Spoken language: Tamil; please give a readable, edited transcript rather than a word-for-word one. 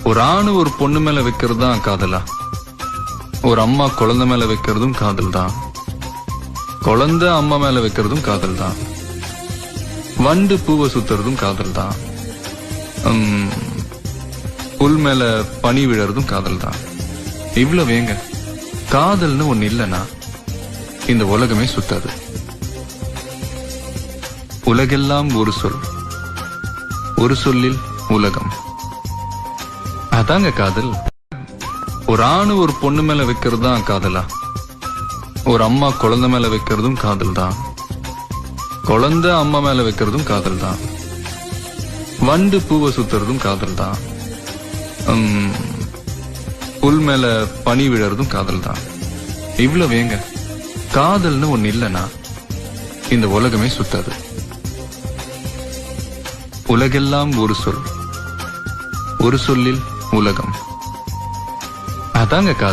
ஒரு ஆணு ஒரு பொண்ணு மேல வைக்கிறது தான் காதலா? ஒரு அம்மா குழந்தை மேல வைக்கிறதும் காதல் தான். குழந்தை அம்மா மேல வைக்கிறதும் காதல் தான். வண்டு பூவை சுத்துறதும் காதல் தான். புல் மேல பனி விழறதும் காதல் தான். இவ்வளவு ஏங்க, காதல்னு ஒண்ணு இல்லைன்னா இந்த உலகமே சுத்தாது. உலகெல்லாம் ஒரு சொல், ஒரு சொல்லில் உலகம். அதாங்க காதல். ஒரு ஆணு ஒரு பொண்ணு மேல வைக்கிறது தான் காதலா? ஒரு அம்மா குழந்தை மேல வைக்கிறதும் காதல் தான். குழந்தை அம்மா மேல வைக்கிறதும் காதல் தான். வண்டு பூவை சுத்துறதும் காதல் தான். புல் மேல பனி விழறதும் காதல் தான். இவ்வளவு ஏங்க, காதல்னு ஒண்ணு இல்லைன்னா இந்த உலகமே சுத்தாது. உலகெல்லாம் ஒரு சொல், ஒரு சொல்லில் உலகம். அதாங்க காதல்.